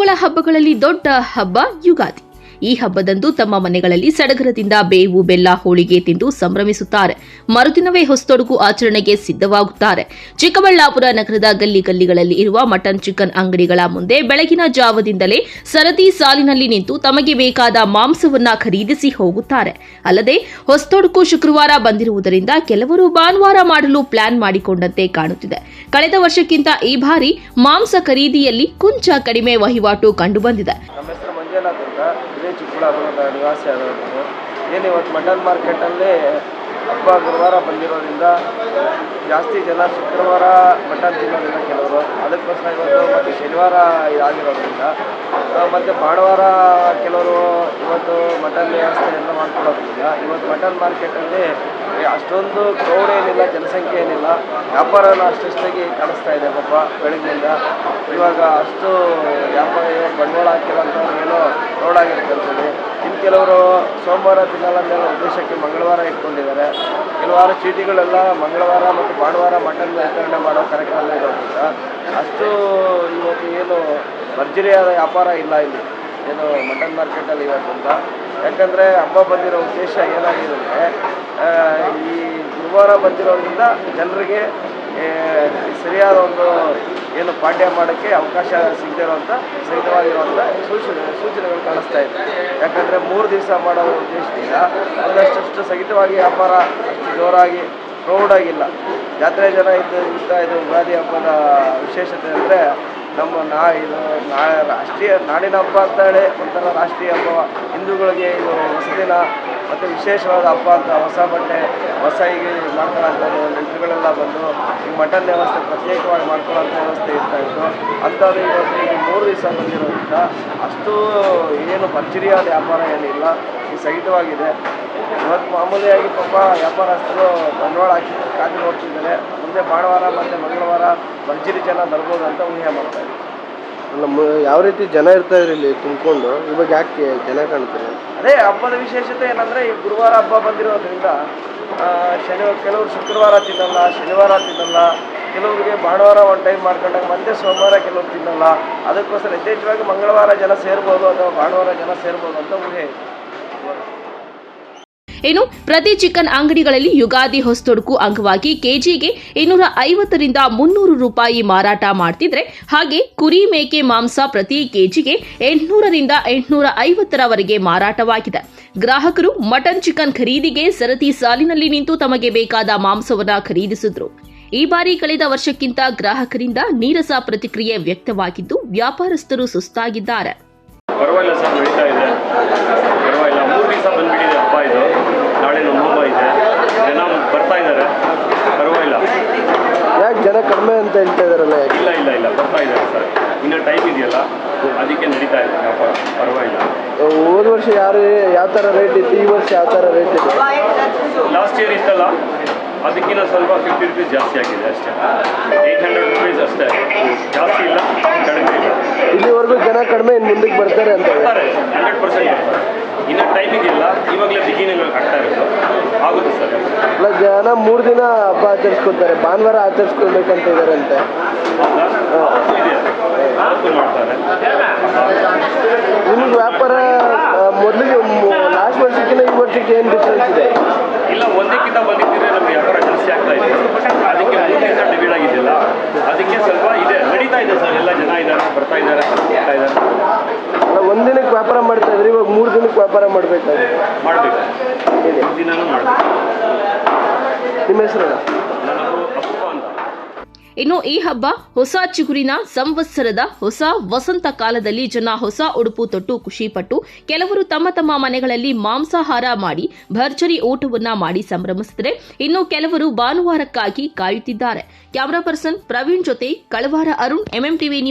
ಹಿಂದೂಗಳ ಹಬ್ಬಗಳಲ್ಲಿ ದೊಡ್ಡ ಹಬ್ಬ ಯುಗಾದಿ. ಈ ಹಬ್ಬದಂದು ತಮ್ಮ ಮನೆಗಳಲ್ಲಿ ಸಡಗರದಿಂದ ಬೇವು ಬೆಲ್ಲ ಹೋಳಿಗೆ ತಿಂದು ಸಂಭ್ರಮಿಸುತ್ತಾರೆ. ಮರುದಿನವೇ ಹೊಸತೊಡಗು ಆಚರಣೆಗೆ ಸಿದ್ಧವಾಗುತ್ತಾರೆ. ಚಿಕ್ಕಬಳ್ಳಾಪುರ ನಗರದ ಗಲ್ಲಿ ಗಲ್ಲಿಗಳಲ್ಲಿ ಇರುವ ಮಟನ್ ಚಿಕನ್ ಅಂಗಡಿಗಳ ಮುಂದೆ ಬೆಳಗಿನ ಜಾವದಿಂದಲೇ ಸರತಿ ಸಾಲಿನಲ್ಲಿ ನಿಂತು ತಮಗೆ ಬೇಕಾದ ಮಾಂಸವನ್ನ ಖರೀದಿಸಿ ಹೋಗುತ್ತಾರೆ. ಅಲ್ಲದೆ ಹೊಸತೊಡಗು ಶುಕ್ರವಾರ ಬಂದಿರುವುದರಿಂದ ಕೆಲವರು ಭಾನುವಾರ ಮಾಡಲು ಪ್ಲಾನ್ ಮಾಡಿಕೊಂಡಂತೆ ಕಾಣುತ್ತಿದೆ. ಕಳೆದ ವರ್ಷಕ್ಕಿಂತ ಈ ಬಾರಿ ಮಾಂಸ ಖರೀದಿಯಲ್ಲಿ ಕೊಂಚ ಕಡಿಮೆ ವಹಿವಾಟು ಕಂಡುಬಂದಿದೆ. ಇದೇ ಚಿಕ್ಕಬಳ್ಳಾಪುರದ ನಿವಾಸಿ ಆದವರು ಏನು ಇವತ್ತು ಮಟನ್ ಮಾರ್ಕೆಟಲ್ಲಿ ಹಬ್ಬ ಗುರುವಾರ ಬಂದಿರೋದ್ರಿಂದ ಜಾಸ್ತಿ ಜನ ಶುಕ್ರವಾರ ಮಟನ್ ತಿನ್ನೋದಿಲ್ಲ ಕೆಲವರು, ಅದಕ್ಕೋಸ್ಕರ ಇವತ್ತು ಮತ್ತು ಶನಿವಾರ ಇದಾಗಿರೋದ್ರಿಂದ ಮತ್ತು ಭಾನುವಾರ ಕೆಲವರು ಇವತ್ತು ಮಟನ್ ವ್ಯವಸ್ಥೆ ಎಲ್ಲ ಮಾಡ್ಕೊಳ್ಳೋದ್ರಿಂದ ಇವತ್ತು ಮಟನ್ ಮಾರ್ಕೆಟಲ್ಲಿ ಅಷ್ಟೊಂದು ಕ್ರೌಡ್ ಏನಿಲ್ಲ, ಜನಸಂಖ್ಯೆ ಏನಿಲ್ಲ, ವ್ಯಾಪಾರನ ಅಷ್ಟಾಗಿ ಕಾಣಿಸ್ತಾ ಇದೆ. ಪಾಪ ಬೆಳಗ್ಗೆಯಿಂದ ಇವಾಗ ಅಷ್ಟು ವ್ಯಾಪಾರ ಬಂಡವಾಳ ಹಾಕಿರೋಂಥವ್ರು ಏನೋ ಕ್ರೌಡ್ ಆಗಿರ್ತಂಥದ್ದು. ಇನ್ನು ಕೆಲವರು ಸೋಮವಾರ ತಿನ್ನಲ್ಲ ಅನ್ನೋ ಉದ್ದೇಶಕ್ಕೆ ಮಂಗಳವಾರ ಇಟ್ಕೊಂಡಿದ್ದಾರೆ. ಕೆಲವಾರು ಚೀಟಿಗಳೆಲ್ಲ ಮಂಗಳವಾರ ಮತ್ತು ಭಾನುವಾರ ಮಟನ್ ವಿತರಣೆ ಮಾಡೋ ಕಾರ್ಯಕ್ರಮ ಇರೋದ್ರಿಂದ ಅಷ್ಟು ಇವತ್ತು ಏನು ಭರ್ಜರಿಯಾದ ವ್ಯಾಪಾರ ಇಲ್ಲ ಇಲ್ಲಿ ಏನು ಮಟನ್ ಮಾರ್ಕೆಟಲ್ಲಿ ಇವತ್ತಿಂದ. ಯಾಕಂದರೆ ಹಬ್ಬ ಬಂದಿರೋ ಉದ್ದೇಶ ಏನಾಗಿದೆ ಅಂದರೆ ಈ ಗುರುವಾರ ಬಂದಿರೋದ್ರಿಂದ ಜನರಿಗೆ ಸರಿಯಾದ ಒಂದು ಏನು ಪಾಠ್ಯ ಮಾಡೋಕ್ಕೆ ಅವಕಾಶ ಸಿಗದಿರೋಂಥ ಸಹಿತವಾಗಿರುವಂಥ ಸೂಚನೆಗಳು ಕಾಣಿಸ್ತಾ ಇದೆ. ಯಾಕಂದರೆ 3 ದಿವಸ ಮಾಡೋ ಉದ್ದೇಶದಿಂದ ಒಂದಷ್ಟು ಸ್ಥಗಿತವಾಗಿ ವ್ಯಾಪಾರ ಅಷ್ಟು ಜೋರಾಗಿ ಪ್ರೌಢಾಗಿಲ್ಲ. ಜಾತ್ರೆ ಜನ ಇದು ಯುಗಾದಿ ಹಬ್ಬದ ವಿಶೇಷತೆ ಅಂದರೆ ನಮ್ಮ ರಾಷ್ಟ್ರೀಯ ನಾಡಿನ ಹಬ್ಬ ಅಂತ ಹೇಳಿ ಒಂಥರ ರಾಷ್ಟ್ರೀಯ ಹಬ್ಬ. ಹಿಂದೂಗಳಿಗೆ ಇದು ಹೊಸ ದಿನ ಮತ್ತು ವಿಶೇಷವಾದ ಹಬ್ಬ ಅಂತ ಹೊಸ ಬಟ್ಟೆ ಹೊಸ ಈಗ ಮಾಡ್ಕೊಳ್ಳೋಂಥದ್ದು ನೆಂಟರುಗಳೆಲ್ಲ ಬಂದು ಈ ಮಟನ್ ವ್ಯವಸ್ಥೆ ಪ್ರತ್ಯೇಕವಾಗಿ ಮಾಡ್ಕೊಳ್ಳೋಂಥ ವ್ಯವಸ್ಥೆ ಇರ್ತಾಯಿತ್ತು. ಅಂಥದ್ದು ಇವತ್ತು ಈಗ 3 ದಿವಸ ಬಂದಿರೋದ್ರಿಂದ ಅಷ್ಟು ಏನು ಭರ್ಜರಿಯಾದ ವ್ಯಾಪಾರ ಏನಿಲ್ಲ, ಈ ಸಹಿತವಾಗಿದೆ. ಇವತ್ತು ಮಾಮೂಲಿಯಾಗಿ ಪಾಪ ವ್ಯಾಪಾರಸ್ಥರು ಬಂಡವಾಳ ಹಾಕಿ ಕಾದು ನೋಡ್ತಿದ್ದಾರೆ. ಮುಂದೆ ಭಾನುವಾರ ಮತ್ತು ಮಂಗಳವಾರ ಭರ್ಜರಿ ಜನ ಬರ್ಬೋದು ಅಂತ ಊಹೆ ಮಾಡ್ತಾ ಇದ್ದಾರೆ. ಯಾವ ರೀತಿ ಜನ ಇರ್ತಾ ಇದ್ರಿ ಇಲ್ಲಿ ತುಂಬಿಕೊಂಡು, ಇವಾಗ ಯಾಕೆ ಜನ ಕಾಣ್ತಾರೆ? ಅದೇ ಹಬ್ಬದ ವಿಶೇಷತೆ ಏನಂದರೆ ಈ ಗುರುವಾರ ಹಬ್ಬ ಬಂದಿರೋದ್ರಿಂದ ಕೆಲವರು ಶುಕ್ರವಾರ ತಿನ್ನಲ್ಲ, ಶನಿವಾರ ತಿನ್ನಲ್ಲ, ಕೆಲವರಿಗೆ ಭಾನುವಾರ ಒಂದು ಟೈಮ್ ಮಾಡ್ಕೊಂಡಾಗ ಮತ್ತೆ ಸೋಮವಾರ ಕೆಲವರು ತಿನ್ನಲ್ಲ. ಅದಕ್ಕೋಸ್ಕರ ಯಥೇಚ್ಛವಾಗಿ ಮಂಗಳವಾರ ಜನ ಸೇರ್ಬೋದು ಅಥವಾ ಭಾನುವಾರ ಜನ ಸೇರ್ಬೋದು ಅಂತ ಊಹೆ. ಇನ್ನು ಪ್ರತಿ ಚಿಕನ್ ಅಂಗಡಿಗಳಲ್ಲಿ ಯುಗಾದಿ ಹೊಸತೊಡಗು ಅಂಗವಾಗಿ ಕೆಜಿಗೆ 250ರಿಂದ 300 ರೂಪಾಯಿ ಮಾರಾಟ ಮಾಡ್ತಿದ್ರೆ, ಹಾಗೆ ಕುರಿ ಮೇಕೆ ಮಾಂಸ ಪ್ರತಿ ಕೆಜಿಗೆ 800ರಿಂದ 850ರವರೆಗೆ ಮಾರಾಟವಾಗಿದೆ. ಗ್ರಾಹಕರು ಮಟನ್ ಚಿಕನ್ ಖರೀದಿಗೆ ಸರತಿ ಸಾಲಿನಲ್ಲಿ ನಿಂತು ತಮಗೆ ಬೇಕಾದ ಮಾಂಸವನ್ನ ಖರೀದಿಸಿದ್ರು. ಈ ಬಾರಿ ಕಳೆದ ವರ್ಷಕ್ಕಿಂತ ಗ್ರಾಹಕರಿಂದ ನೀರಸ ಪ್ರತಿಕ್ರಿಯೆ ವ್ಯಕ್ತವಾಗಿದ್ದು, ವ್ಯಾಪಾರಸ್ಥರು ಸುಸ್ತಾಗಿದ್ದಾರೆ. ಪರವಾಗಿಲ್ಲ ಸರ್, ನಡೀತಾ ಇದೆ. ಪರವಾಗಿಲ್ಲ, 3 ದಿವಸ ಬಂದ್ಬಿಟ್ಟಿದೆ ಹಬ್ಬ. ಇದು ನಾಳೆ ನಮ್ಮ ಹಬ್ಬ ಇದೆ, ಜನ ಬರ್ತಾ ಇದ್ದಾರೆ. ಪರವಾಗಿಲ್ಲ. ಯಾಕೆ ಜನ ಕಡಿಮೆ ಅಂತ ಹೇಳ್ತಾ ಇದಾರಲ್ಲ? ಇಲ್ಲ ಬರ್ತಾ ಇದ್ದಾರೆ ಸರ್. ಇನ್ನೂ ಟೈಮ್ ಇದೆಯಲ್ಲ, ಅದಕ್ಕೆ ನಡೀತಾ ಇದೆ ವ್ಯಾಪಾರ. ಪರವಾಗಿಲ್ಲ. ಹೋದ ವರ್ಷ ಯಾವ ಥರ ರೇಟ್ ಇತ್ತು, ಈ ವರ್ಷ ಯಾವ ಥರ ರೇಟ್ ಇದೆ? ಲಾಸ್ಟ್ ಇಯರ್ ಇತ್ತಲ್ಲ, ಅದಕ್ಕಿಂತ ಸ್ವಲ್ಪ 50 ರೂಪೀಸ್ ಜಾಸ್ತಿ ಆಗಿದೆ ಅಷ್ಟೇ. 800 ರೂಪೀಸ್ ಅಷ್ಟೇ, ಜಾಸ್ತಿ ಇಲ್ಲ, ಕಡಿಮೆ ಇಲ್ಲ. ಇಲ್ಲಿವರೆಗೂ ಜನ ಕಡಿಮೆ, ಇನ್ನು ಮುಂದಕ್ಕೆ ಬರ್ತಾರೆ ಅಂತ? ಬರ್ತಾರೆ, 100% ಬರ್ತಾರೆ. ಇನ್ನೂ ಟೈಮ್ ಇದೆಯಲ್ಲ, ಇವಾಗಲೇ ಬಿಗಿನಿಂಗ್ ಆಗ್ತಾ ಇರೋದು. ಆಗುತ್ತೆ ಸರ್. ಅಲ್ಲ, ಜನ 3 ದಿನ ಹಬ್ಬ ಆಚರಿಸ್ಕೊತಾರೆ, ಭಾನುವಾರ ಆಚರಿಸ್ಕೊಳ್ಬೇಕಂತ ಇದ್ದಾರಂತೆ. ಇದೆ, ಮಾಡ್ತಾರೆ. ನಿಮಗೆ ವ್ಯಾಪಾರ ಮೊದಲಿಗೆ ಲಾಸ್ಟ್ ವರ್ಷಕ್ಕಿಂತ ಈ ವರ್ಷಕ್ಕೆ ಏನು ಡಿಫ್ರೆನ್ಸ್ ಇದೆ? ಇಲ್ಲ, ಒಂದಕ್ಕಿಂತ ಒಂದಕ್ಕಿಂತ ನಮಗೆ ವ್ಯಾಪಾರ ಜಾಸ್ತಿ ಆಗ್ತಾ ಇದೆ. ಅದಕ್ಕೆ 3 ದಿವಸ ಡಿವೈಡ್ ಆಗಿದೆಯಲ್ಲ, ಅದಕ್ಕೆ ಸ್ವಲ್ಪ ಇದೆ, ನಡೀತಾ ಇದೆ ಸರ್. ಎಲ್ಲ ಜನ ಇದ್ದಾರೆ, ಬರ್ತಾ ಇದ್ದಾರೆ, ಹೋಗ್ತಾ ಇದ್ದಾರೆ. ಒಂದಿನಕ್ಕೆ ವ್ಯಾಪಾರ ಮಾಡ್ತಾ ಇದ್ರಿ, ಇವಾಗ 3 ದಿನಕ್ಕೆ ವ್ಯಾಪಾರ ಮಾಡಬೇಕು. 3 ದಿನನೂ ಮಾಡಬೇಕು. ನಿಮ್ಮ ಹೆಸರು? ನಾನು ಅಪ್ಪ ಅಂತ. ಇನ್ನು ಈ ಹಬ್ಬ ಹೊಸ ಚಿಗುರಿನ ಸಂವತ್ಸರದ ಹೊಸ ವಸಂತ ಕಾಲದಲ್ಲಿ ಜನ ಹೊಸ ಉಡುಪು ತೊಟ್ಟು ಖುಷಿಪಟ್ಟು, ಕೆಲವರು ತಮ್ಮ ತಮ್ಮ ಮನೆಗಳಲ್ಲಿ ಮಾಂಸಾಹಾರ ಮಾಡಿ ಭರ್ಜರಿ ಊಟವನ್ನ ಮಾಡಿ ಸಂಭ್ರಮಿಸಿದರೆ, ಇನ್ನು ಕೆಲವರು ಭಾನುವಾರಕ್ಕಾಗಿ ಕಾಯುತ್ತಿದ್ದಾರೆ. ಕ್ಯಾಮರಾ ಪರ್ಸನ್ ಪ್ರವೀಣ್ ಜೊತೆ ಕಳವಾರ ಅರುಣ್, MMTV